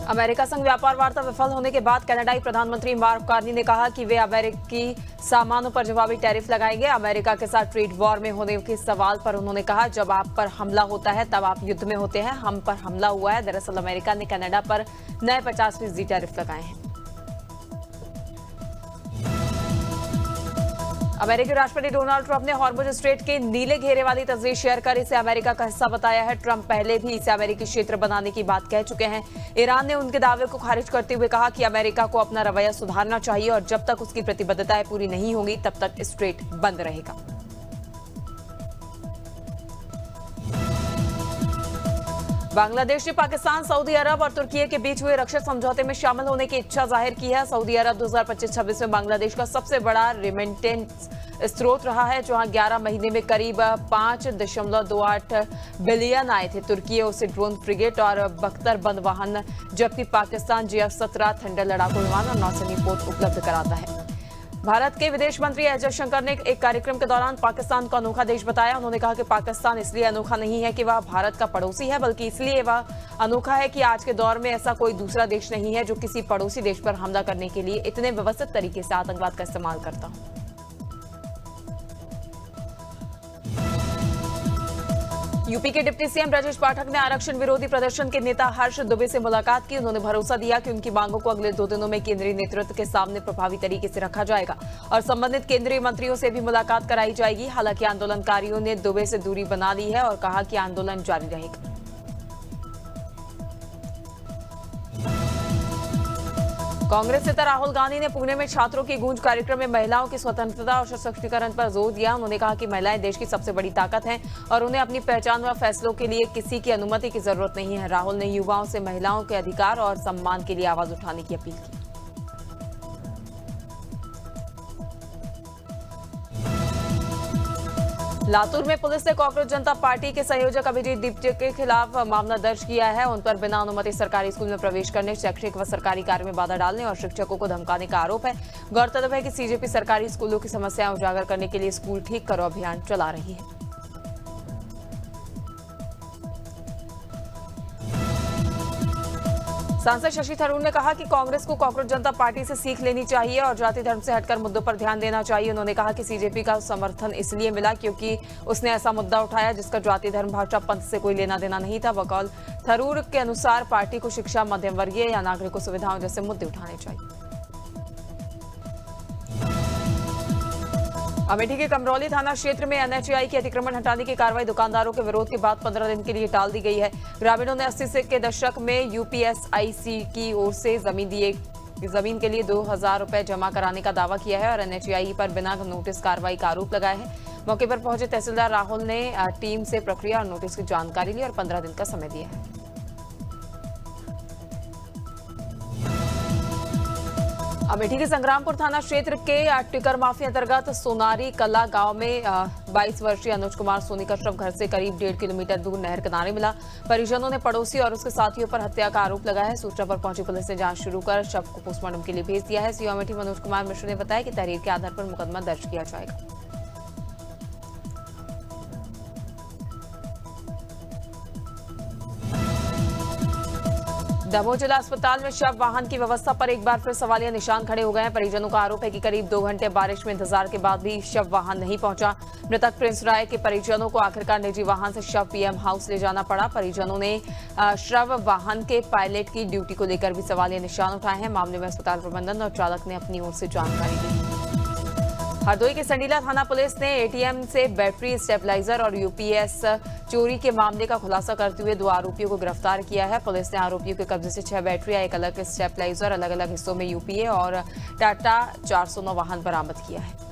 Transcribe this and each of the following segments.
America संग व्यापार वार्ता विफल होने के बाद कनाडाई प्रधानमंत्री मार्क कार्नी ने कहा कि वे अमेरिकी सामानों पर जवाबी टैरिफ लगाएंगे। अमेरिका के साथ ट्रेड वॉर में होने के सवाल पर उन्होंने कहा, जब आप पर हमला होता है तब आप युद्ध में होते हैं। हम पर हमला हुआ है। दरअसल अमेरिका ने कनाडा पर नए 50% टैरिफ लगाए हैं। अमेरिकी राष्ट्रपति डोनाल्ड ट्रंप ने हॉर्मुज स्ट्रेट के नीले घेरे वाली तस्वीर शेयर कर इसे अमेरिका का हिस्सा बताया है। ट्रंप पहले भी इसे अमेरिकी क्षेत्र बनाने की बात कह चुके हैं। ईरान ने उनके दावे को खारिज करते हुए कहा कि अमेरिका को अपना रवैया सुधारना चाहिए और जब तक उसकी प्रतिबद्धताएं पूरी नहीं होंगी तब तक स्ट्रेट बंद रहेगा। बांग्लादेश ने पाकिस्तान, सऊदी अरब और तुर्की के बीच हुए रक्षा समझौते में शामिल होने की इच्छा जाहिर की है। सऊदी अरब 2025-26 में बांग्लादेश का सबसे बड़ा रिमिटेंस स्रोत रहा है, जहां 11 महीने में करीब 5.28 बिलियन आए थे। तुर्की उसे ड्रोन फ्रिगेट और बख्तर बंद वाहन, जबकि पाकिस्तान JF-17 थंडर लड़ाकू विमान और नौसेना पोत उपलब्ध कराता है। भारत के विदेश मंत्री एस जयशंकर ने एक कार्यक्रम के दौरान पाकिस्तान को अनोखा देश बताया। उन्होंने कहा कि पाकिस्तान इसलिए अनोखा नहीं है कि वह भारत का पड़ोसी है, बल्कि इसलिए वह अनोखा है कि आज के दौर में ऐसा कोई दूसरा देश नहीं है जो किसी पड़ोसी देश पर हमला करने के लिए इतने व्यवस्थित तरीके से आतंकवाद का इस्तेमाल करता हो। यूपी के डिप्टी सीएम ब्रजेश पाठक ने आरक्षण विरोधी प्रदर्शन के नेता हर्ष दुबे से मुलाकात की। उन्होंने भरोसा दिया कि उनकी मांगों को अगले 2 दिनों में केंद्रीय नेतृत्व के सामने प्रभावी तरीके से रखा जाएगा और संबंधित केंद्रीय मंत्रियों से भी मुलाकात कराई जाएगी। हालांकि आंदोलनकारियों ने दुबे से दूरी बना ली है और कहा कि आंदोलन जारी रहेगा। कांग्रेस नेता राहुल गांधी ने पुणे में छात्रों की गूंज कार्यक्रम में महिलाओं की स्वतंत्रता और सशक्तिकरण पर जोर दिया। उन्होंने कहा कि महिलाएं देश की सबसे बड़ी ताकत हैं और उन्हें अपनी पहचान व फैसलों के लिए किसी की अनुमति की जरूरत नहीं है। राहुल ने युवाओं से महिलाओं के अधिकार और सम्मान के लिए आवाज उठाने की अपील की। लातूर में पुलिस ने कॉकरोच जनता पार्टी के संयोजक अभिजीत दीपचे के खिलाफ मामला दर्ज किया है। उन पर बिना अनुमति सरकारी स्कूल में प्रवेश करने, शैक्षिक व सरकारी कार्य में बाधा डालने और शिक्षकों को धमकाने का आरोप है। गौरतलब है कि सीजेपी सरकारी स्कूलों की समस्याएं उजागर करने के लिए स्कूल ठीक करो अभियान चला रही है। सांसद शशि थरूर ने कहा कि कांग्रेस को कॉकरोच जनता पार्टी से सीख लेनी चाहिए और जाति धर्म से हटकर मुद्दों पर ध्यान देना चाहिए। उन्होंने कहा कि सीजेपी का समर्थन इसलिए मिला क्योंकि उसने ऐसा मुद्दा उठाया जिसका जाति धर्म भाषा पंथ से कोई लेना देना नहीं था। बकौल थरूर के अनुसार पार्टी को शिक्षा, मध्यम वर्गीय या नागरिकों सुविधाओं जैसे मुद्दे उठाने चाहिए। अमेठी के कमरौली थाना क्षेत्र में NHAI की अतिक्रमण हटाने की कार्रवाई दुकानदारों के विरोध के बाद 15 दिन के लिए टाल दी गई है। ग्रामीणों ने 80 के दशक में UPSIC की ओर से जमीन के लिए 2000 रुपए जमा कराने का दावा किया है और NHAI पर बिना नोटिस कार्रवाई का आरोप लगाया है। मौके पर पहुंचे तहसीलदार राहुल ने टीम से प्रक्रिया और नोटिस की जानकारी ली और 15 दिन का समय दिया है। अमेठी के संग्रामपुर थाना क्षेत्र के टिकर माफी अंतर्गत सोनारी कला गांव में 22 वर्षीय अनुज कुमार सोनी का शव घर से करीब 1.5 किलोमीटर दूर नहर किनारे मिला। परिजनों ने पड़ोसी और उसके साथियों पर हत्या का आरोप लगाया है। सूचना पर पहुंची पुलिस ने जांच शुरू कर शव को पोस्टमार्टम के लिए भेज दिया है। सीओ अमेठी मनोज कुमार मिश्र ने बताया कि तहरीर के आधार पर मुकदमा दर्ज किया जाएगा। दमोह जिला अस्पताल में शव वाहन की व्यवस्था पर एक बार फिर सवालिया निशान खड़े हो गए हैं। परिजनों का आरोप है कि करीब 2 घंटे बारिश में इंतजार के बाद भी शव वाहन नहीं पहुंचा। मृतक प्रिंस राय के परिजनों को आखिरकार निजी वाहन से शव PM हाउस ले जाना पड़ा। परिजनों ने शव वाहन के पायलट की ड्यूटी को लेकर भी सवालिया निशान उठाए हैं। मामले में अस्पताल प्रबंधन और चालक ने अपनी ओर से जानकारी दी। हरदोई के संडीला थाना पुलिस ने ATM से बैटरी, स्टेबलाइजर और UPS चोरी के मामले का खुलासा करते हुए 2 आरोपियों को गिरफ्तार किया है। पुलिस ने आरोपियों के कब्जे से 6 बैटरियां, एक अलग स्टेबलाइजर, अलग अलग हिस्सों में UPA और टाटा 409 वाहन बरामद किया है।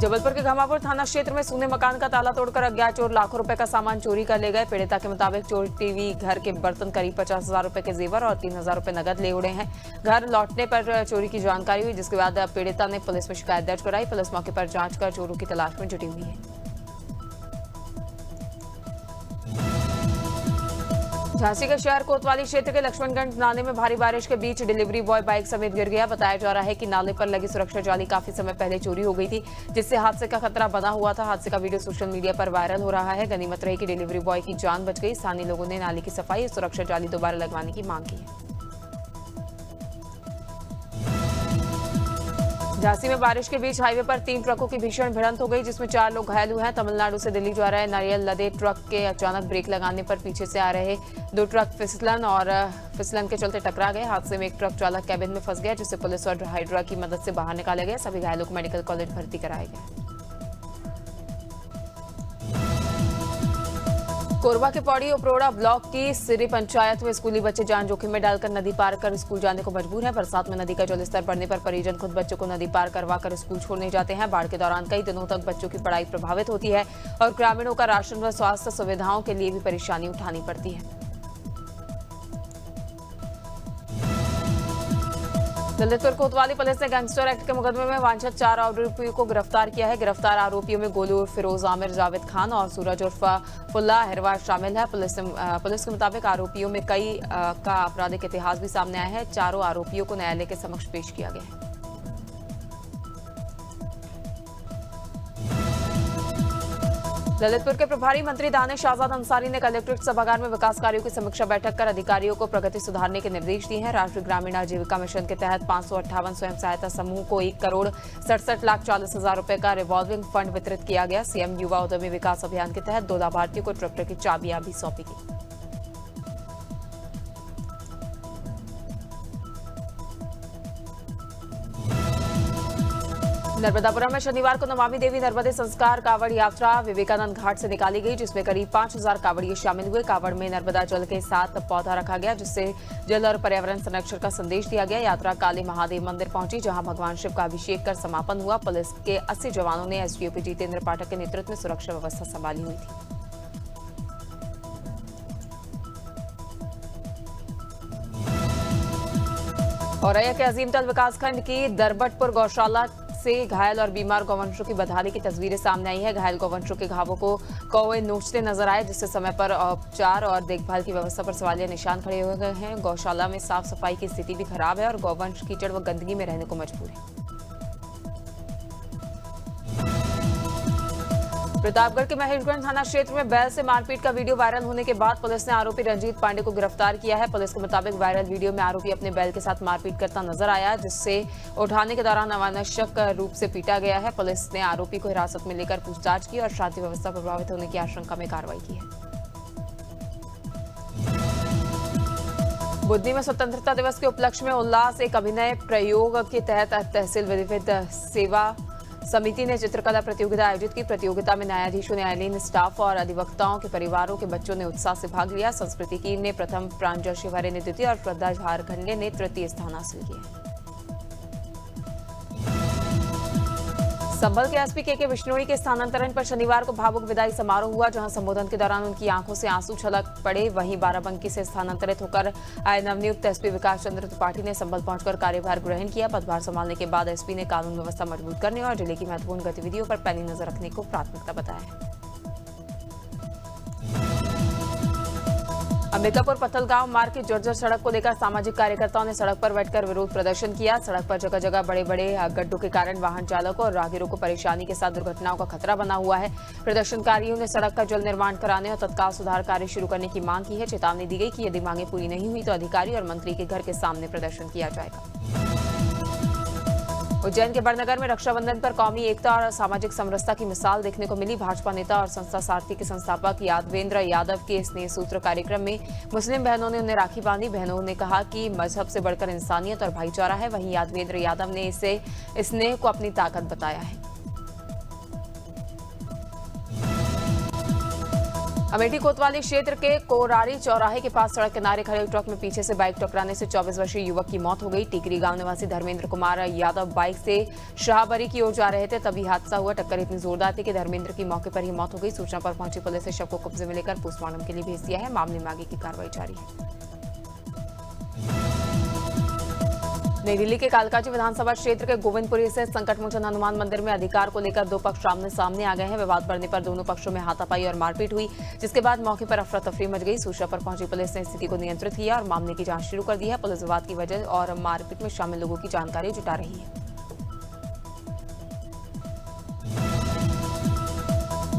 जबलपुर के घमापुर थाना क्षेत्र में सूने मकान का ताला तोड़कर अज्ञात चोर लाखों रुपए का सामान चोरी कर ले गए। पीड़िता के मुताबिक चोर टीवी, घर के बर्तन, करीब 50,000 रुपए के जेवर और 3,000 रुपए नगद ले उड़े हैं। घर लौटने पर चोरी की जानकारी हुई, जिसके बाद पीड़िता ने पुलिस में शिकायत दर्ज कराई। पुलिस मौके पर जांच कर चोरों की तलाश में जुटी हुई है। झांसी के शहर कोतवाली क्षेत्र के लक्ष्मणगंज नाले में भारी बारिश के बीच डिलीवरी बॉय बाइक समेत गिर गया। बताया जा रहा है कि नाले पर लगी सुरक्षा जाली काफी समय पहले चोरी हो गई थी, जिससे हादसे का खतरा बना हुआ था। हादसे का वीडियो सोशल मीडिया पर वायरल हो रहा है। गनीमत रही कि डिलीवरी बॉय की जान बच गई। स्थानीय लोगों ने नाले की सफाई और सुरक्षा जाली दोबारा लगवाने की मांग की है। झांसी में बारिश के बीच हाईवे पर 3 ट्रकों की भीषण भिड़ंत हो गई, जिसमें 4 लोग घायल हुए हैं। तमिलनाडु से दिल्ली जा रहे नारियल लदे ट्रक के अचानक ब्रेक लगाने पर पीछे से आ रहे 2 ट्रक फिसलन के चलते टकरा गए। हादसे में एक ट्रक चालक कैबिन में फंस गया, जिसे पुलिस और हाइड्रा की मदद से बाहर निकाला गया। सभी घायलों को मेडिकल कॉलेज भर्ती कराया गया। कोरबा के पौड़ी उपरोड़ा ब्लॉक की सिरी पंचायत में स्कूली बच्चे जान जोखिम में डालकर नदी पार कर स्कूल जाने को मजबूर हैं। बरसात में नदी का जलस्तर बढ़ने पर परिजन खुद बच्चों को नदी पार करवाकर स्कूल छोड़ने जाते हैं। बाढ़ के दौरान कई दिनों तक बच्चों की पढ़ाई प्रभावित होती है और ग्रामीणों का राशन व स्वास्थ्य सुविधाओं के लिए भी परेशानी उठानी पड़ती है। ललितपुर कोतवाली पुलिस ने गैंगस्टर एक्ट के मुकदमे में वांछित 4 आरोपियों को गिरफ्तार किया है। गिरफ्तार आरोपियों में गोलू उर्फ फिरोज आमिर, जावेद खान और सूरज उर्फ फुल्ला अहरवार शामिल है। पुलिस के मुताबिक आरोपियों में कई का आपराधिक इतिहास भी सामने आया है। चारों आरोपियों को न्यायालय के समक्ष पेश किया गया है। ललितपुर के प्रभारी मंत्री दानिश आजाद अंसारी ने कलेक्ट्रेट सभागार में विकास कार्यों की समीक्षा बैठक कर अधिकारियों को प्रगति सुधारने के निर्देश दिए हैं। राष्ट्रीय ग्रामीण आजीविका मिशन के तहत 558 स्वयं सहायता समूह को 1,67,40,000 रुपए का रिवॉल्विंग फंड वितरित किया गया। सीएम युवा उद्यमी विकास अभियान के तहत 2 लाभार्थियों को ट्रैक्टर की चाबियां भी सौंपी गई। नर्मदापुरम में शनिवार को नमामि देवी नर्मदे संस्कार कावड़ यात्रा विवेकानंद घाट से निकाली गई, जिसमें करीब 5,000 कावड़िए शामिल हुए। कावड़ में नर्मदा जल के साथ पौधा रखा गया, जिससे जल और पर्यावरण संरक्षण का संदेश दिया गया। यात्रा काली महादेव मंदिर पहुंची, जहां भगवान शिव का अभिषेक कर समापन हुआ। पुलिस के 80 जवानों ने एसडीओपी जितेंद्र पाठक के नेतृत्व में सुरक्षा व्यवस्था संभाली हुई थी। औरैया के अजीमतल विकासखंड की दरबटपुर गौशाला से घायल और बीमार गौवंशों की बदहाली की तस्वीरें सामने आई है। घायल गौवंशों के घावों को कौवे नोचते नजर आए, जिससे समय पर उपचार और देखभाल की व्यवस्था पर सवालिया निशान खड़े हुए गए हैं। गौशाला में साफ सफाई की स्थिति भी खराब है और गौवंश कीचड़ व गंदगी में रहने को मजबूर है। प्रतापगढ़ के महेशगंज थाना क्षेत्र में बैल से मारपीट का वीडियो वायरल होने के बाद पुलिस ने आरोपी रंजीत पांडे को गिरफ्तार किया है। पुलिस के मुताबिक वायरल वीडियो में आरोपी अपने बैल के साथ मारपीट करता नजर आया, जिससे उठाने के दौरान अनावश्यक रूप से पीटा गया है। पुलिस ने आरोपी को हिरासत में लेकर पूछताछ की और शांति व्यवस्था प्रभावित होने की आशंका में कार्रवाई की है। बुद्धि में स्वतंत्रता दिवस के उपलक्ष्य में उल्लास एक अभिनय प्रयोग के तहत तहसील विधिक सेवा समिति ने चित्रकला प्रतियोगिता आयोजित की। प्रतियोगिता में न्यायाधीशों, न्यायालयीन स्टाफ और अधिवक्ताओं के परिवारों के बच्चों ने उत्साह से भाग लिया। संस्कृति की ने प्रथम, प्रांजल शिवारे ने द्वितीय और श्रद्धा झारखंडे ने तृतीय स्थान हासिल किया। संभल के एसपी के विश्नोई के स्थानांतरण पर शनिवार को भावुक विदाई समारोह हुआ, जहां संबोधन के दौरान उनकी आंखों से आंसू छलक पड़े। वहीं बाराबंकी से स्थानांतरित होकर आए नवनियुक्त एसपी विकास चंद्र त्रिपाठी ने संभल पहुंचकर कार्यभार ग्रहण किया। पदभार संभालने के बाद एसपी ने कानून व्यवस्था मजबूत करने और जिले की महत्वपूर्ण गतिविधियों पर पैनी नजर रखने को प्राथमिकता बताया है। अंबिकापुर पत्थलगांव मार्ग की जर्जर सड़क को लेकर सामाजिक कार्यकर्ताओं ने सड़क पर बैठकर विरोध प्रदर्शन किया। सड़क पर जगह जगह बड़े बड़े गड्ढों के कारण वाहन चालकों और राहगीरों को परेशानी के साथ दुर्घटनाओं का खतरा बना हुआ है। प्रदर्शनकारियों ने सड़क का जल निर्माण कराने और तत्काल सुधार कार्य शुरू करने की मांग की है। चेतावनी दी गई कि यदि मांगे पूरी नहीं हुई तो अधिकारी और मंत्री के घर के सामने प्रदर्शन किया जाएगा। उज्जैन के बड़नगर में रक्षाबंधन पर कौमी एकता और सामाजिक समरसता की मिसाल देखने को मिली। भाजपा नेता और संस्था सारथी के संस्थापक यादवेंद्र यादव के स्नेह सूत्र कार्यक्रम में मुस्लिम बहनों ने उन्हें राखी बांधी। बहनों ने कहा कि मजहब से बढ़कर इंसानियत और भाईचारा है। वहीं यादवेंद्र यादव ने इसे स्नेह को अपनी ताकत बताया है। अमेठी कोतवाली क्षेत्र के कोरारी चौराहे के पास सड़क किनारे खड़े ट्रक में पीछे से बाइक टकराने से 24 वर्षीय युवक की मौत हो गई। टिकरी गांव निवासी धर्मेंद्र कुमार यादव बाइक से शाहबरी की ओर जा रहे थे, तभी हादसा हुआ। टक्कर इतनी जोरदार थी कि धर्मेंद्र की मौके पर ही मौत हो गई। सूचना पर पहुंची पुलिस ने शव को कब्जे में लेकर पोस्टमार्टम के लिए भेज दिया है। मामले में आगे की कार्रवाई जारी है। नई दिल्ली के कालकाजी विधानसभा क्षेत्र के गोविंदपुरी से संकटमोचन हनुमान मंदिर में अधिकार को लेकर दो पक्ष आमने सामने आ गए हैं। विवाद बढ़ने पर दोनों पक्षों में हाथापाई और मारपीट हुई, जिसके बाद मौके पर अफरा तफरी मच गई। सूचना पर पहुंची पुलिस ने स्थिति को नियंत्रित किया और मामले की जांच शुरू कर दी है। पुलिस विवाद की वजह और मारपीट में शामिल लोगों की जानकारी जुटा रही है।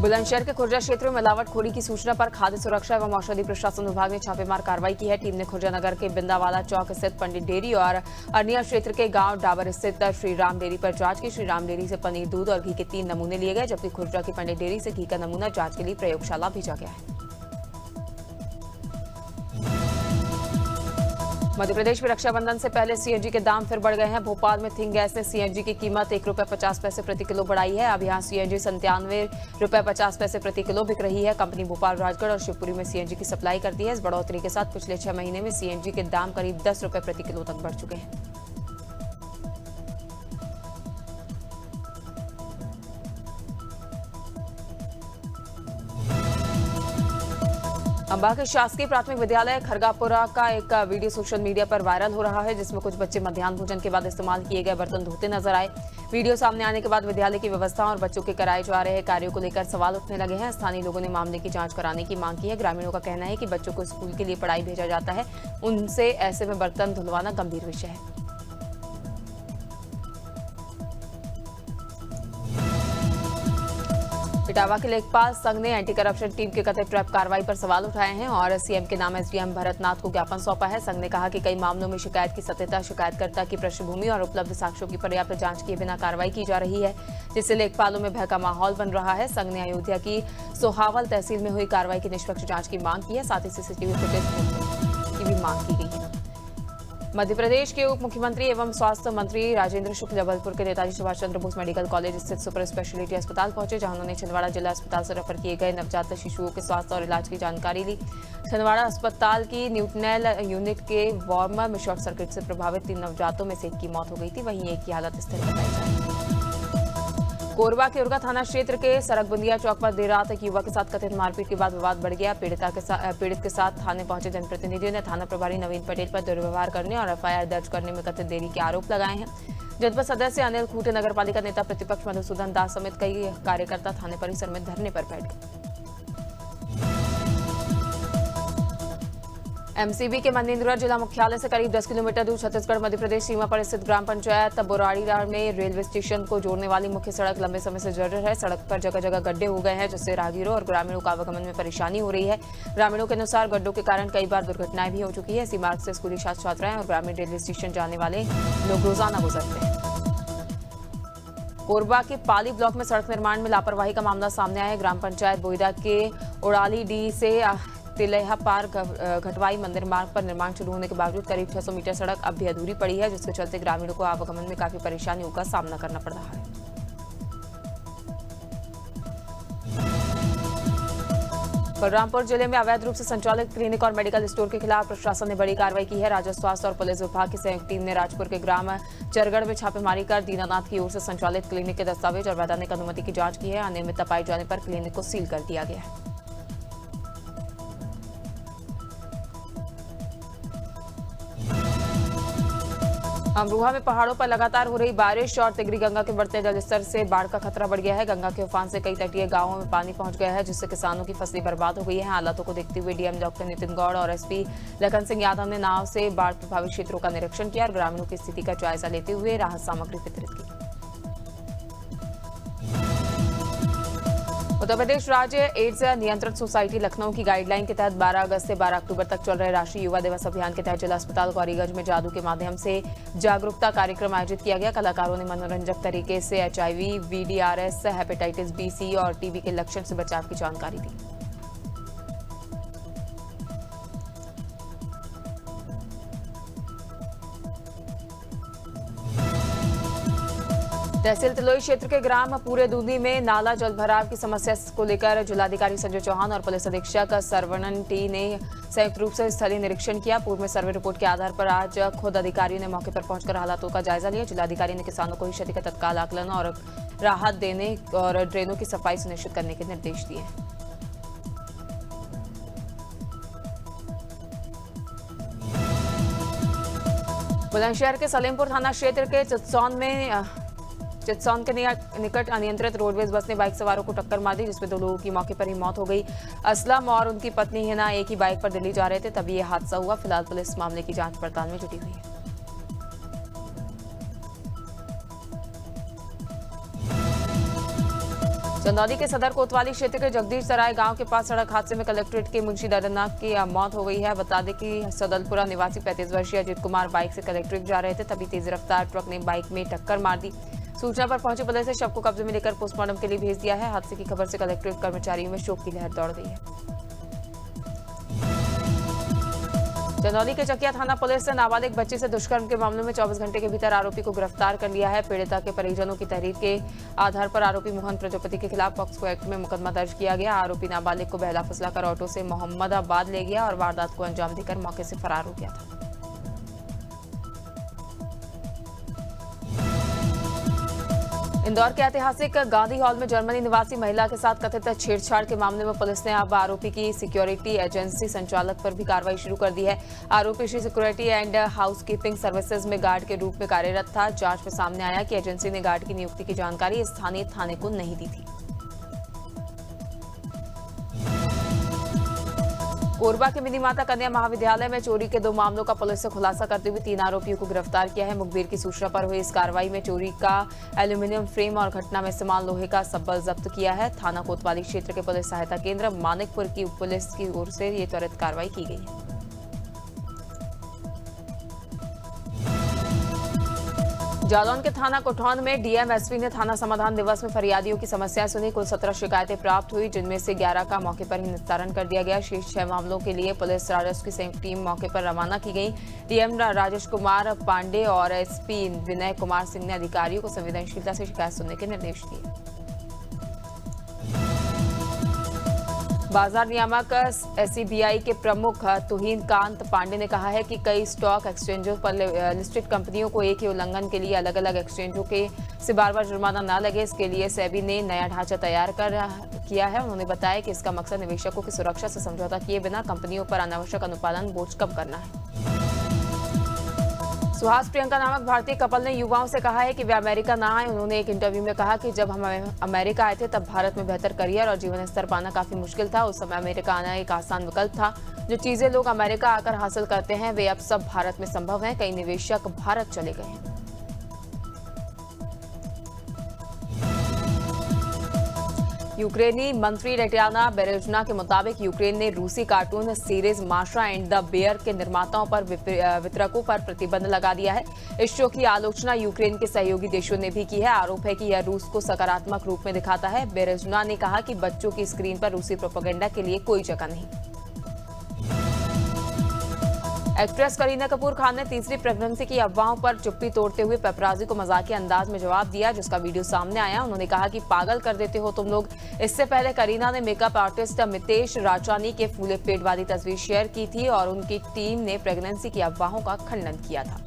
बुलंदशहर के खुर्जा क्षेत्र में मिलावटखोरी की सूचना पर खाद्य सुरक्षा एवं औषधि प्रशासन विभाग ने छापेमार कार्रवाई की है। टीम ने खुर्जा नगर के बिंदावाला चौक स्थित पंडित डेयरी और अन्य क्षेत्र के गांव डाबर स्थित श्रीराम डेयरी पर जांच की। श्रीराम डेयरी से पनीर, दूध और घी के 3 नमूने लिए गए, जबकि खुर्जा की पंडित डेयरी से घी का नमूना जांच के लिए प्रयोगशाला भेजा गया है। मध्य प्रदेश में रक्षाबंधन से पहले सीएनजी के दाम फिर बढ़ गए हैं। भोपाल में थिंग गैस ने सीएनजी की कीमत ₹1.50 प्रति किलो बढ़ाई है। अब यहां सीएनजी ₹97.50 प्रति किलो बिक रही है। कंपनी भोपाल, राजगढ़ और शिवपुरी में सीएनजी की सप्लाई करती है। इस बढ़ोतरी के साथ पिछले 6 महीने में सीएनजी के दाम करीब ₹10 प्रति किलो तक बढ़ चुके हैं। अंबा के शासकीय प्राथमिक विद्यालय खरगापुरा का एक वीडियो सोशल मीडिया पर वायरल हो रहा है, जिसमें कुछ बच्चे मध्याह्न भोजन के बाद इस्तेमाल किए गए बर्तन धोते नजर आए। वीडियो सामने आने के बाद विद्यालय की व्यवस्था और बच्चों के कराए जा रहे कार्यों को लेकर सवाल उठने लगे हैं। स्थानीय लोगों ने मामले की जांच कराने की मांग की है। ग्रामीणों का कहना है कि बच्चों को स्कूल के लिए पढ़ाई भेजा जाता है, उनसे ऐसे में बर्तन धुलवाना गंभीर विषय है। इटावा के लेखपाल संघ ने एंटी करप्शन टीम के कथित ट्रैप कार्रवाई पर सवाल उठाए हैं और सीएम के नाम एसडीएम भरतनाथ को ज्ञापन सौंपा है। संघ ने कहा कि कई मामलों में शिकायत की सत्यता, शिकायतकर्ता की पृष्ठभूमि और उपलब्ध साक्ष्यों की पर्याप्त जांच किए बिना कार्रवाई की जा रही है, जिससे लेखपालों में भय का माहौल बन रहा है। संघ ने अयोध्या की सोहावल तहसील में हुई कार्रवाई की निष्पक्ष जांच की मांग की है। साथ ही सीसीटीवी फुटेज की भी मांग की गई है। मध्य प्रदेश के उप मुख्यमंत्री एवं स्वास्थ्य मंत्री राजेंद्र शुक्ल जबलपुर के नेताजी सुभाष चंद्र बोस मेडिकल कॉलेज स्थित सुपर स्पेशलिटी अस्पताल पहुंचे, जहां उन्होंने छिंदवाड़ा जिला अस्पताल से रेफर किए गए नवजात शिशुओं के स्वास्थ्य और इलाज की जानकारी ली। छिंदवाड़ा अस्पताल की न्यूटनेल यूनिट के वार्मर में शॉर्ट सर्किट से प्रभावित 3 नवजातों में से एक की मौत हो गई थी, वहीं एक की हालत स्थिर बताई जा रही है। कोरबा के उर्गा थाना क्षेत्र के सरकबंदिया चौक पर देर रात एक युवक के साथ कथित मारपीट के बाद विवाद बढ़ गया। पीड़ित के साथ थाने पहुंचे जनप्रतिनिधियों ने थाना प्रभारी नवीन पटेल पर दुर्व्यवहार करने और एफआईआर दर्ज करने में कथित देरी के आरोप लगाए हैं। जनपद सदस्य अनिल खूटे, नगर पालिका नेता प्रतिपक्ष मधुसूदन दास समेत कई कार्यकर्ता थाने परिसर में धरने पर बैठ गए। एमसीबी के मनेन्द्रा जिला मुख्यालय से करीब 10 किलोमीटर दूर छत्तीसगढ़ मध्य प्रदेश सीमा पर स्थित ग्राम पंचायत बोराड़ीरार में रेलवे स्टेशन को जोड़ने वाली मुख्य सड़क लंबे समय से जर्जर है। सड़क पर जगह जगह गड्ढे हो गए हैं, जिससे राहगीरों और ग्रामीणों का आवागमन में परेशानी हो रही है। ग्रामीणों के अनुसार गड्ढों के कारण कई बार दुर्घटनाएं भी हो चुकी है। इसी मार्ग से स्कूली छात्र छात्राएं और ग्रामीण रेलवे स्टेशन जाने वाले लोग रोजाना गुजरते हैं। कोरबा के पाली ब्लॉक में सड़क निर्माण में लापरवाही का मामला सामने आया है। ग्राम पंचायत बोईदा के उड़ाली डी से तिलैया पार घटवाई मंदिर मार्ग पर निर्माण शुरू होने के बावजूद करीब 600 मीटर सड़क अब भी अधूरी पड़ी है, जिसके चलते ग्रामीणों को आवागमन में काफी परेशानियों का सामना करना पड़ रहा है। बलरामपुर जिले में अवैध रूप से संचालित क्लिनिक और मेडिकल स्टोर के खिलाफ प्रशासन ने बड़ी कार्रवाई की है। राज्य स्वास्थ्य और पुलिस विभाग की संयुक्त टीम ने राजपुर के ग्राम चरगढ़ में छापेमारी कर दीनानाथ की ओर से संचालित क्लिनिक के दस्तावेज और वैधानिक अनुमति की जांच की है। अनियमितता पाए जाने पर क्लिनिक को सील कर दिया गया है। अमरोहा में पहाड़ों पर लगातार हो रही बारिश और तिगरी गंगा के बढ़ते जलस्तर से बाढ़ का खतरा बढ़ गया है। गंगा के उफान से कई तटीय गांवों में पानी पहुंच गया है, जिससे किसानों की फसलें बर्बाद हो गई है। हालातों को देखते हुए डीएम डॉक्टर नितिन गौड़ और एसपी लखन सिंह यादव ने नाव से बाढ़ प्रभावित क्षेत्रों का निरीक्षण किया और ग्रामीणों की स्थिति का जायजा लेते हुए राहत सामग्री वितरित की। उत्तर प्रदेश राज्य एड्स नियंत्रण सोसाइटी लखनऊ की गाइडलाइन के तहत 12 अगस्त से 12 अक्टूबर तक चल रहे राष्ट्रीय युवा दिवस अभियान के तहत जिला अस्पताल गौरीगंज में जादू के माध्यम से जागरूकता कार्यक्रम आयोजित किया गया। कलाकारों ने मनोरंजक तरीके से एचआईवी, वीडीआरएस, हेपेटाइटिस बी, सी और टीबी के लक्षण से बचाव की जानकारी दी। तहसील तिलोई क्षेत्र के ग्राम पूरे दूधी में नाला जल भराव की समस्या को लेकर जिलाधिकारी संजय चौहान और पुलिस अधीक्षक सरवणन टी ने संयुक्त रूप से स्थलीय निरीक्षण किया। पूर्व में सर्वे रिपोर्ट के आधार पर आज खुद अधिकारियों ने मौके पर पहुंचकर हालातों का जायजा लिया। जिलाधिकारी ने किसानों को क्षति का तत्काल आकलन और राहत देने और ड्रेनों की सफाई सुनिश्चित करने के निर्देश दिए। बुलंदशहर के सलेमपुर थाना क्षेत्र के चित्सौन के निकट अनियंत्रित रोडवेज बस ने बाइक सवारों को टक्कर मार दी, जिसमें 2 लोगों की मौके पर ही मौत हो गई। असलम और उनकी पत्नी हिना एक ही बाइक पर दिल्ली जा रहे थे, तभी यह हादसा हुआ। फिलहाल पुलिस मामले की जांच पड़ताल में जुटी हुई है। चंदौली के सदर कोतवाली क्षेत्र के जगदीश सराय गांव के पास सड़क हादसे में कलेक्ट्रेट के मुंशी दर्दनाक की मौत हो गई है। बता दें कि सदलपुरा निवासी 35 वर्षीय अजित कुमार बाइक से कलेक्ट्रेट जा रहे थे, तभी तेज रफ्तार ट्रक ने बाइक में टक्कर मार दी। सूचना पर पहुंची पुलिस ने शव को कब्जे में लेकर पोस्टमार्टम के लिए भेज दिया है। हादसे की खबर से कलेक्ट्रेट कर्मचारियों में शोक की लहर दौड़ गई है। चंदौली के चकिया थाना पुलिस ने नाबालिग बच्ची से दुष्कर्म के मामले में 24 घंटे के भीतर आरोपी को गिरफ्तार कर लिया है। पीड़िता के परिजनों की तहरीर के आधार पर आरोपी मोहन प्रजापति के खिलाफ पॉक्सो एक्ट में मुकदमा दर्ज किया गया। आरोपी नाबालिग को बहला फुसला कर ऑटो से मोहम्मदाबाद ले गया और वारदात को अंजाम देकर मौके से फरार हो गया था। इंदौर के ऐतिहासिक गांधी हॉल में जर्मनी निवासी महिला के साथ कथित छेड़छाड़ के मामले में पुलिस ने अब आरोपी की सिक्योरिटी एजेंसी संचालक पर भी कार्रवाई शुरू कर दी है। आरोपी Shri security and housekeeping services में गार्ड के रूप में कार्यरत था। जांच में सामने आया कि एजेंसी ने गार्ड की नियुक्ति की जानकारी स्थानीय थाने को नहीं दी थी। कोरबा के मिनी माता कन्या महाविद्यालय में चोरी के 2 मामलों का पुलिस से खुलासा करते हुए 3 आरोपियों को गिरफ्तार किया है। मुखबिर की सूचना पर हुई इस कार्रवाई में चोरी का एल्यूमिनियम फ्रेम और घटना में इस्तेमाल लोहे का सब्बल जब्त किया है। थाना कोतवाली क्षेत्र के पुलिस सहायता केंद्र मानिकपुर की पुलिस की ओर से ये त्वरित कार्रवाई की गई है। जालौन के थाना कोठौन में डीएम-एसपी ने थाना समाधान दिवस में फरियादियों की समस्याएं सुनी। कुल 17 शिकायतें प्राप्त हुई, जिनमें से 11 का मौके पर ही निस्तारण कर दिया गया। शेष 6 मामलों के लिए पुलिस राजस्व की संयुक्त टीम मौके पर रवाना की गई। डीएम राजेश कुमार पांडे और एसपी विनय कुमार सिंह ने अधिकारियों को संवेदनशीलता से शिकायत सुनने के निर्देश दिए। बाजार नियामक एसईबीआई के प्रमुख तुहीन कांत पांडे ने कहा है कि कई स्टॉक एक्सचेंजों पर लिस्टेड कंपनियों को एक ही उल्लंघन के लिए अलग अलग एक्सचेंजों के से बार बार जुर्माना न लगे, इसके लिए सेबी ने नया ढांचा तैयार किया है। उन्होंने बताया कि इसका मकसद निवेशकों की सुरक्षा से समझौता किए बिना कंपनियों पर अनावश्यक अनुपालन बोझ कम करना है। सुहास प्रियंका नामक भारतीय कपल ने युवाओं से कहा है कि वे अमेरिका ना आए। उन्होंने एक इंटरव्यू में कहा कि जब हम अमेरिका आए थे तब भारत में बेहतर करियर और जीवन स्तर पाना काफी मुश्किल था। उस समय अमेरिका आना एक आसान विकल्प था। जो चीजें लोग अमेरिका आकर हासिल करते हैं वे अब सब भारत में संभव हैं। कई निवेशक भारत चले गए हैं। यूक्रेनी मंत्री टैटियाना बेरेजना के मुताबिक यूक्रेन ने रूसी कार्टून सीरीज माशा एंड द बेयर के निर्माताओं पर वितरकों पर प्रतिबंध लगा दिया है। इस शो की आलोचना यूक्रेन के सहयोगी देशों ने भी की है। आरोप है कि यह रूस को सकारात्मक रूप में दिखाता है। बेरेजना ने कहा कि बच्चों की स्क्रीन पर रूसी प्रोपेगेंडा के लिए कोई जगह नहीं। एक्ट्रेस करीना कपूर खान ने तीसरी प्रेगनेंसी की अफवाहों पर चुप्पी तोड़ते हुए पेपराजी को मजाकिया अंदाज में जवाब दिया, जिसका वीडियो सामने आया। उन्होंने कहा कि पागल कर देते हो तुम लोग। इससे पहले करीना ने मेकअप आर्टिस्ट मितेश राचानी के फूले पेट वाली तस्वीर शेयर की थी और उनकी टीम ने प्रेगनेंसी की अफवाहों का खंडन किया था।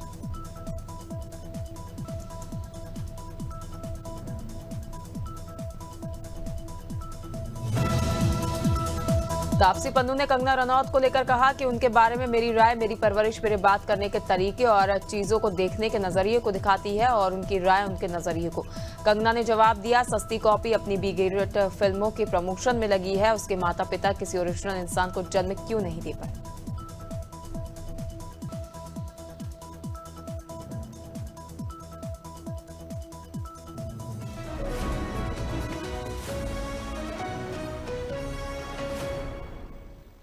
तापसी पन्नू ने कंगना रनौत को लेकर कहा कि उनके बारे में मेरी राय, मेरी परवरिश मेरे बात करने के तरीके और चीजों को देखने के नजरिए को दिखाती है और उनकी राय उनके नजरिए को। कंगना ने जवाब दिया, सस्ती कॉपी अपनी बी ग्रेड फिल्मों के प्रमोशन में लगी है। उसके माता पिता किसी ओरिजिनल इंसान को जन्म क्यों नहीं दे पाए।